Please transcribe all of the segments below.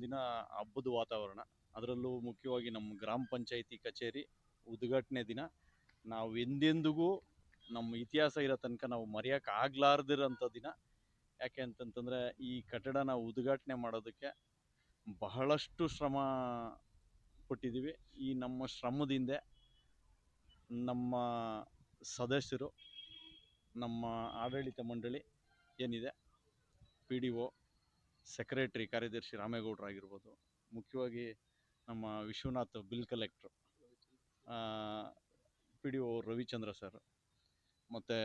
ಇವತ್ತೊಂದಿನ ಹಬ್ಬದ ವಾತಾವರಣ. ಅದರಲ್ಲೂ ಮುಖ್ಯವಾಗಿ ನಮ್ಮ ಗ್ರಾಮ ಪಂಚಾಯಿತಿ ಕಚೇರಿ ಉದ್ಘಾಟನೆ ದಿನ ನಾವು ಎಂದೆಂದಿಗೂ ನಮ್ಮ ಇತಿಹಾಸ ಇರೋ ತನಕ ನಾವು ಮರೆಯೋಕೆ ಆಗ್ಲಾರ್ದಿರೋಂಥ ದಿನ. ಯಾಕೆ ಅಂತಂತಂದರೆ ಈ ಕಟ್ಟಡನ ಉದ್ಘಾಟನೆ ಮಾಡೋದಕ್ಕೆ ಬಹಳಷ್ಟು ಶ್ರಮ ಪಟ್ಟಿದ್ದೀವಿ. ಈ ನಮ್ಮ ಶ್ರಮದಿಂದ ನಮ್ಮ ಸದಸ್ಯರು, ನಮ್ಮ ಆಡಳಿತ ಮಂಡಳಿ ಏನಿದೆ, ಪಿ ಡಿ ಒ, ಸೆಕ್ರೆಟ್ರಿ ಕಾರ್ಯದರ್ಶಿ ರಾಮೇಗೌಡರಾಗಿರ್ಬೋದು, ಮುಖ್ಯವಾಗಿ ನಮ್ಮ Vishwanath bill collector, P D O Ravichandra sir, ಮತ್ತು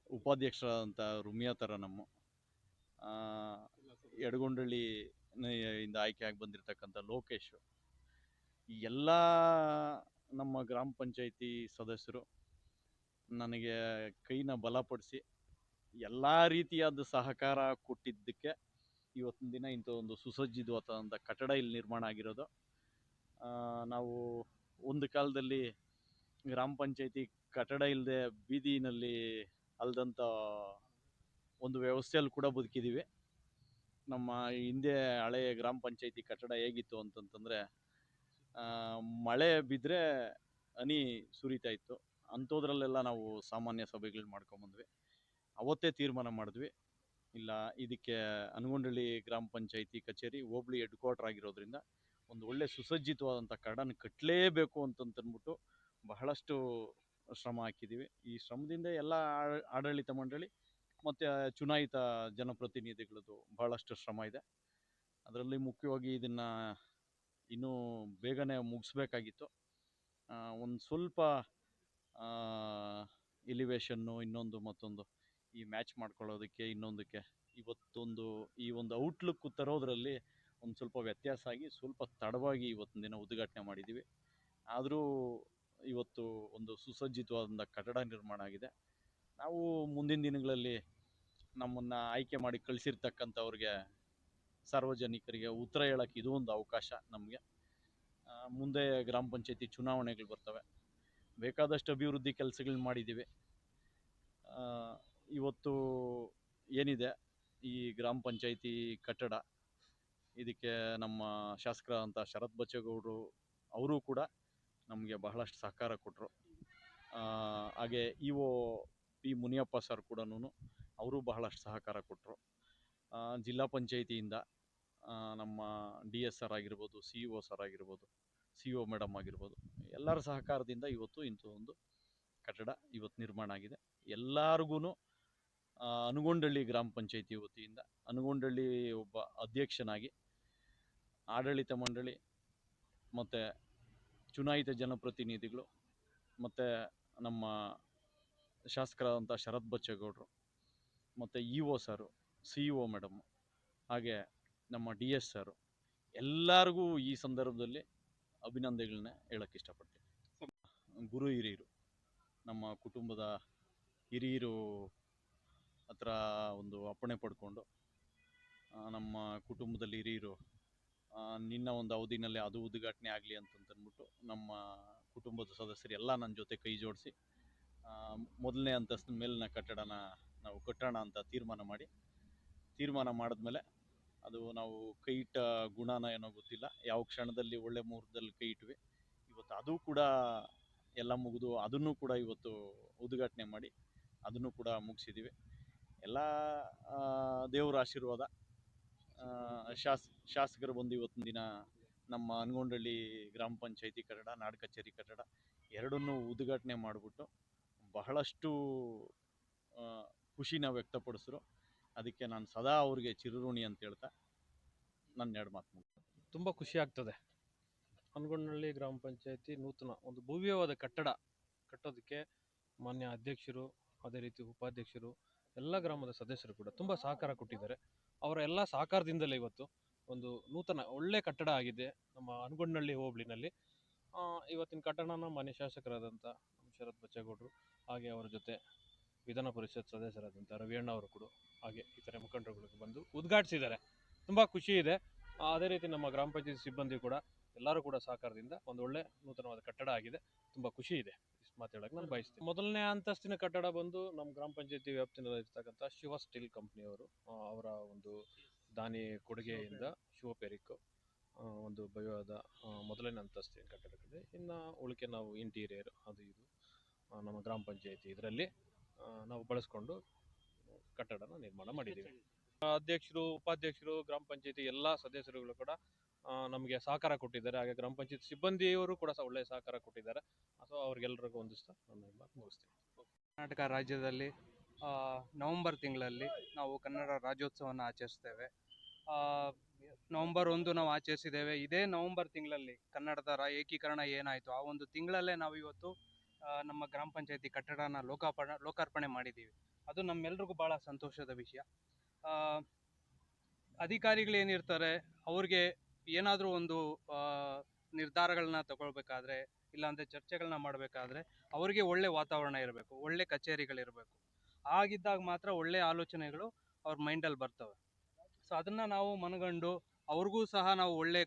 ಉಪಾಧ್ಯಕ್ಷರಾದಂಥ ರುಮಿಯಾ ತರನಮ್ಮ, ಎಡಗೊಂಡಳ್ಳಿ ಇಂದ ಆಯ್ಕೆಯಾಗಿ ಬಂದಿರತಕ್ಕಂಥ ಲೋಕೇಶು, ಈ ಎಲ್ಲ ನಮ್ಮ ಗ್ರಾಮ ಪಂಚಾಯಿತಿ ಸದಸ್ಯರು ನನಗೆ ಕೈನ ಬಲಪಡಿಸಿ ಎಲ್ಲ ರೀತಿಯಾದ ಸಹಕಾರ ಕೊಟ್ಟಿದ್ದಕ್ಕೆ ಇವತ್ತಿನ ದಿನ ಇಂಥ ಒಂದು ಸುಸಜ್ಜಿತವಾದಂಥ ಕಟ್ಟಡ ಇಲ್ಲಿ ನಿರ್ಮಾಣ ಆಗಿರೋದು. ನಾವು ಒಂದು ಕಾಲದಲ್ಲಿ ಗ್ರಾಮ ಪಂಚಾಯಿತಿ ಕಟ್ಟಡ ಇಲ್ಲದೆ ಬೀದಿನಲ್ಲಿ ಅಲ್ದಂಥ ಒಂದು ವ್ಯವಸ್ಥೆಯಲ್ಲಿ ಕೂಡ ಬದುಕಿದ್ದೀವಿ. ನಮ್ಮ ಹಿಂದೆ ಹಳೆಯ ಗ್ರಾಮ ಪಂಚಾಯಿತಿ ಕಟ್ಟಡ ಹೇಗಿತ್ತು ಅಂತಂತಂದರೆ, ಮಳೆ ಬಿದ್ದರೆ ಹನಿ ಸುರಿತಾ ಇತ್ತು. ಅಂಥದ್ರಲ್ಲೆಲ್ಲ ನಾವು ಸಾಮಾನ್ಯ ಸಭೆಗಳು ಮಾಡ್ಕೊಂಬಂದ್ವಿ. ಅವತ್ತೇ ತೀರ್ಮಾನ ಮಾಡಿದ್ವಿ, ಇಲ್ಲ ಇದಕ್ಕೆ ಅನಗೊಂಡಳ್ಳಿ ಗ್ರಾಮ ಪಂಚಾಯಿತಿ ಕಚೇರಿ ಹೋಬಳಿ ಹೆಡ್ ಕ್ವಾರ್ಟರ್ ಆಗಿರೋದ್ರಿಂದ ಒಂದು ಒಳ್ಳೆ ಸುಸಜ್ಜಿತವಾದಂಥ ಕಟ್ಟಡನ ಕಟ್ಟಲೇಬೇಕು ಅಂತಂತಂದ್ಬಿಟ್ಟು ಬಹಳಷ್ಟು ಶ್ರಮ ಹಾಕಿದ್ದೀವಿ. ಈ ಶ್ರಮದಿಂದ ಎಲ್ಲ ಆಡಳಿತ ಮಂಡಳಿ ಮತ್ತು ಚುನಾಯಿತ ಜನಪ್ರತಿನಿಧಿಗಳದ್ದು ಭಾಳಷ್ಟು ಶ್ರಮ ಇದೆ. ಅದರಲ್ಲಿ ಮುಖ್ಯವಾಗಿ ಇದನ್ನು ಇನ್ನೂ ಬೇಗನೆ ಮುಗಿಸ್ಬೇಕಾಗಿತ್ತು. ಒಂದು ಸ್ವಲ್ಪ ಎಲಿವೇಶನ್ನು ಇನ್ನೊಂದು ಮತ್ತೊಂದು ಈ ಮ್ಯಾಚ್ ಮಾಡ್ಕೊಳ್ಳೋದಕ್ಕೆ ಇನ್ನೊಂದಕ್ಕೆ ಇವತ್ತೊಂದು ಈ ಒಂದು ಔಟ್ಲುಕ್ ತರೋದರಲ್ಲಿ ಒಂದು ಸ್ವಲ್ಪ ವ್ಯತ್ಯಾಸ ಆಗಿ ಸ್ವಲ್ಪ ತಡವಾಗಿ ಇವತ್ತಿನ ದಿನ ಉದ್ಘಾಟನೆ ಮಾಡಿದ್ದೀವಿ. ಆದರೂ ಇವತ್ತು ಒಂದು ಸುಸಜ್ಜಿತವಾದಂಥ ಕಟ್ಟಡ ನಿರ್ಮಾಣ ಆಗಿದೆ. ನಾವು ಮುಂದಿನ ದಿನಗಳಲ್ಲಿ ನಮ್ಮನ್ನು ಆಯ್ಕೆ ಮಾಡಿ ಕಳಿಸಿರ್ತಕ್ಕಂಥವ್ರಿಗೆ, ಸಾರ್ವಜನಿಕರಿಗೆ ಉತ್ತರ ಹೇಳೋಕ್ಕೆ ಇದು ಒಂದು ಅವಕಾಶ ನಮಗೆ. ಮುಂದೆ ಗ್ರಾಮ ಪಂಚಾಯತಿ ಚುನಾವಣೆಗಳು ಬರ್ತವೆ, ಬೇಕಾದಷ್ಟು ಅಭಿವೃದ್ಧಿ ಕೆಲಸಗಳು ಮಾಡಿದ್ದೀವಿ. ಇವತ್ತು ಏನಿದೆ ಈ ಗ್ರಾಮ ಪಂಚಾಯಿತಿ ಕಟ್ಟಡ, ಇದಕ್ಕೆ ನಮ್ಮ ಶಾಸಕರಾದಂಥ ಶರತ್ ಬಚ್ಚೇಗೌಡರು ಅವರು ಕೂಡ ನಮಗೆ ಬಹಳಷ್ಟು ಸಹಕಾರ ಕೊಟ್ಟರು. ಹಾಗೆ E O P Muniyappa sir ಕೂಡ ಅವರು ಬಹಳಷ್ಟು ಸಹಕಾರ ಕೊಟ್ಟರು. ಜಿಲ್ಲಾ ಪಂಚಾಯಿತಿಯಿಂದ ನಮ್ಮ ಡಿ ಎಸ್ ಸರ್ ಆಗಿರ್ಬೋದು, ಸಿ ಇ ಒ ಸರ್ ಆಗಿರ್ಬೋದು, ಸಿ ಇ ಒ ಮೇಡಮ್ ಆಗಿರ್ಬೋದು, ಎಲ್ಲರ ಸಹಕಾರದಿಂದ ಇವತ್ತು ಇಂಥ ಒಂದು ಕಟ್ಟಡ ಇವತ್ತು ನಿರ್ಮಾಣ ಆಗಿದೆ. ಎಲ್ಲರಿಗೂ ಅನಗೊಂಡಳ್ಳಿ ಗ್ರಾಮ ಪಂಚಾಯಿತಿ ವತಿಯಿಂದ, ಅನಗೊಂಡಳ್ಳಿ ಒಬ್ಬ ಅಧ್ಯಕ್ಷನಾಗಿ, ಆಡಳಿತ ಮಂಡಳಿ ಮತ್ತು ಚುನಾಯಿತ ಜನಪ್ರತಿನಿಧಿಗಳು ಮತ್ತು ನಮ್ಮ ಶಾಸಕರಾದಂಥ ಶರತ್ ಬಚ್ಚೇಗೌಡರು ಮತ್ತು ಇ ಒ ಸರು, ಸಿ ಇ ಒ ಮೇಡಮ್ಮು, ಹಾಗೆ ನಮ್ಮ ಡಿ ಎಸ್ ಸರು, ಎಲ್ಲರಿಗೂ ಈ ಸಂದರ್ಭದಲ್ಲಿ ಅಭಿನಂದನೆಗಳನ್ನ ಹೇಳೋಕ್ಕೆ ಇಷ್ಟಪಡ್ತೀನಿ. ಗುರು ಹಿರಿಯರು, ನಮ್ಮ ಕುಟುಂಬದ ಹಿರಿಯರು ಹತ್ರ ಒಂದು ಅಪ್ಪಣೆ ಪಡ್ಕೊಂಡು, ನಮ್ಮ ಕುಟುಂಬದಲ್ಲಿ ಹಿರಿಯರು ನಿನ್ನ ಒಂದು ಅವಧಿನಲ್ಲಿ ಅದು ಉದ್ಘಾಟನೆ ಆಗಲಿ ಅಂತಂತಂದ್ಬಿಟ್ಟು ನಮ್ಮ ಕುಟುಂಬದ ಸದಸ್ಯರು ಎಲ್ಲ ನನ್ನ ಜೊತೆ ಕೈ ಜೋಡಿಸಿ ಮೊದಲನೇ ಅಂತಸ್ತಿನ ಮೇಲಿನ ಕಟ್ಟಡನ ನಾವು ಕಟ್ಟೋಣ ಅಂತ ತೀರ್ಮಾನ ಮಾಡಿದ್ಮೇಲೆ, ಅದು ನಾವು ಕೈ ಇಟ್ಟ ಗುಣನ ಏನೋ ಗೊತ್ತಿಲ್ಲ, ಯಾವ ಕ್ಷಣದಲ್ಲಿ ಒಳ್ಳೆ ಮುಹೂರ್ತದಲ್ಲಿ ಕೈ ಇಟ್ವಿ. ಇವತ್ತು ಅದು ಕೂಡ ಎಲ್ಲ ಮುಗಿದು ಅದನ್ನು ಕೂಡ ಇವತ್ತು ಉದ್ಘಾಟನೆ ಮಾಡಿ ಅದನ್ನು ಕೂಡ ಮುಗಿಸಿದ್ದೀವಿ. ಎಲ್ಲ ದೇವರ ಆಶೀರ್ವಾದ. ಶಾಸಕರು ಬಂದು ಇವತ್ತಿನ ದಿನ ನಮ್ಮ ಅನಗೊಂಡಳ್ಳಿ ಗ್ರಾಮ ಪಂಚಾಯಿತಿ ಕಟ್ಟಡ, ನಾಡ ಕಚೇರಿ ಕಟ್ಟಡ ಎರಡನ್ನೂ ಉದ್ಘಾಟನೆ ಮಾಡಿಬಿಟ್ಟು ಬಹಳಷ್ಟು ಖುಷಿನ ವ್ಯಕ್ತಪಡಿಸಿದ್ರು. ಅದಕ್ಕೆ ನಾನು ಸದಾ ಅವ್ರಿಗೆ ಚಿರಋಣಿ ಅಂತ ಹೇಳ್ತಾ ನನ್ನ ಎರಡು ಮಾತು ಮುಗಿಸ್ತೇನೆ. ತುಂಬ ಖುಷಿ ಆಗ್ತದೆ. ಅನಗೊಂಡಳ್ಳಿ ಗ್ರಾಮ ಪಂಚಾಯತಿ ನೂತನ ಒಂದು ಭವ್ಯವಾದ ಕಟ್ಟಡ ಕಟ್ಟೋದಕ್ಕೆ ಮಾನ್ಯ ಅಧ್ಯಕ್ಷರು, ಅದೇ ರೀತಿ ಉಪಾಧ್ಯಕ್ಷರು, ಎಲ್ಲ ಗ್ರಾಮದ ಸದಸ್ಯರು ಕೂಡ ತುಂಬ ಸಹಕಾರ ಕೊಟ್ಟಿದ್ದಾರೆ. ಅವರ ಎಲ್ಲ ಸಹಕಾರದಿಂದಲೇ ಇವತ್ತು ಒಂದು ನೂತನ ಒಳ್ಳೆ ಕಟ್ಟಡ ಆಗಿದೆ ನಮ್ಮ ಅನಗೊಂಡಳ್ಳಿ ಹೋಬಳಿನಲ್ಲಿ. ಇವತ್ತಿನ ಕಟ್ಟಡನ ಮಾನ್ಯ ಶಾಸಕರಾದಂಥ ಶರತ್ ಬಚ್ಚೇಗೌಡರು, ಹಾಗೆ ಅವರ ಜೊತೆ ವಿಧಾನ ಪರಿಷತ್ ಸದಸ್ಯರಾದಂಥ ರವಿಯಣ್ಣ ಅವರು ಕೂಡ, ಹಾಗೆ ಇತರೆ ಮುಖಂಡರುಗಳಿಗೆ ಬಂದು ಉದ್ಘಾಟಿಸಿದ್ದಾರೆ. ತುಂಬ ಖುಷಿ ಇದೆ. ಅದೇ ರೀತಿ ನಮ್ಮ ಗ್ರಾಮ ಪಂಚಾಯತಿ ಸಿಬ್ಬಂದಿ ಕೂಡ ಎಲ್ಲರೂ ಕೂಡ ಸಹಕಾರದಿಂದ ಒಂದು ಒಳ್ಳೆ ನೂತನವಾದ ಕಟ್ಟಡ ಆಗಿದೆ. ತುಂಬ ಖುಷಿ ಇದೆ. ಇಷ್ಟು ಮಾತಾಡೋಕೆ ನಾನು ಬಯಸ್ತೀನಿ. ಮೊದಲನೇ ಅಂತಸ್ತಿನ ಕಟ್ಟಡ ಬಂದು ನಮ್ಮ ಗ್ರಾಮ ಪಂಚಾಯತಿ ವ್ಯಾಪ್ತಿನಲ್ಲಿ ಇರ್ತಕ್ಕಂಥ ಶಿವ ಸ್ಟೀಲ್ ಕಂಪ್ನಿಯವರು ಅವರ ಒಂದು ದಾನಿ ಕೊಡುಗೆಯಿಂದ ಶಿವಪೆರಿಕ್ ಒಂದು ಭವ್ಯವಾದ ಮೊದಲನೇ ಅಂತಸ್ತಿನ ಕಟ್ಟಡವಿದೆ. ಇನ್ನು ಉಳಿಕೆ ನಾವು ಇಂಟೀರಿಯರ್ ಅದು ಇದು ನಮ್ಮ ಗ್ರಾಮ ಪಂಚಾಯತಿ ಇದರಲ್ಲಿ ನಾವು ಬಳಸ್ಕೊಂಡು ಕಟ್ಟಡನ ನಿರ್ಮಾಣ ಮಾಡಿದ್ದೀವಿ. ಅಧ್ಯಕ್ಷರು, ಉಪಾಧ್ಯಕ್ಷರು, ಗ್ರಾಮ ಪಂಚಾಯತಿ ಎಲ್ಲ ಸದಸ್ಯರುಗಳು ಕೂಡ ನಮಗೆ ಸಹಕಾರ ಕೊಟ್ಟಿದ್ದಾರೆ. ಹಾಗೆ ಗ್ರಾಮ ಪಂಚಾಯತ್ ಸಿಬ್ಬಂದಿಯವರು ಕೂಡ ಒಳ್ಳೆಯ ಸಹಕಾರ ಕೊಟ್ಟಿದ್ದಾರೆ. ಸೊ ಅವ್ರಿಗೆಲ್ಲರಿಗೂ ಹೊಂದಿಸ್ತಾ ನನ್ನ ಮಾತು ಮುಗಿಸ್ತೀನಿ. ಕರ್ನಾಟಕ ರಾಜ್ಯದಲ್ಲಿ ನವೆಂಬರ್ ತಿಂಗಳಲ್ಲಿ ನಾವು ಕನ್ನಡ ರಾಜ್ಯೋತ್ಸವವನ್ನು ಆಚರಿಸ್ತೇವೆ. ನವೆಂಬರ್ 1 ನಾವು ಆಚರಿಸಿದ್ದೇವೆ. ಇದೇ ನವೆಂಬರ್ ತಿಂಗಳಲ್ಲಿ ಕನ್ನಡದ ಏಕೀಕರಣ ಏನಾಯಿತು ಆ ಒಂದು ತಿಂಗಳಲ್ಲೇ ನಾವು ಇವತ್ತು ನಮ್ಮ ಗ್ರಾಮ ಪಂಚಾಯತಿ ಕಟ್ಟಡನ ಲೋಕಾರ್ಪಣೆ ಮಾಡಿದ್ದೀವಿ. ಅದು ನಮ್ಮೆಲ್ರಿಗೂ ಭಾಳ ಸಂತೋಷದ ವಿಷಯ. ಅಧಿಕಾರಿಗಳೇನಿರ್ತಾರೆ ಅವ್ರಿಗೆ ಏನಾದರೂ ಒಂದು ನಿರ್ಧಾರಗಳನ್ನ ತಗೊಳ್ಬೇಕಾದ್ರೆ ಇಲ್ಲಾಂದರೆ ಚರ್ಚೆಗಳನ್ನ ಮಾಡಬೇಕಾದ್ರೆ ಅವರಿಗೆ ಒಳ್ಳೆ ವಾತಾವರಣ ಇರಬೇಕು, ಒಳ್ಳೆ ಕಚೇರಿಗಳಿರಬೇಕು. ಆಗಿದ್ದಾಗ ಮಾತ್ರ ಒಳ್ಳೆ ಆಲೋಚನೆಗಳು ಅವ್ರ ಮೈಂಡಲ್ಲಿ ಬರ್ತವೆ. ಸೊ ಅದನ್ನು ನಾವು ಮನಗಂಡು ಅವ್ರಿಗೂ ಸಹ ನಾವು ಒಳ್ಳೆ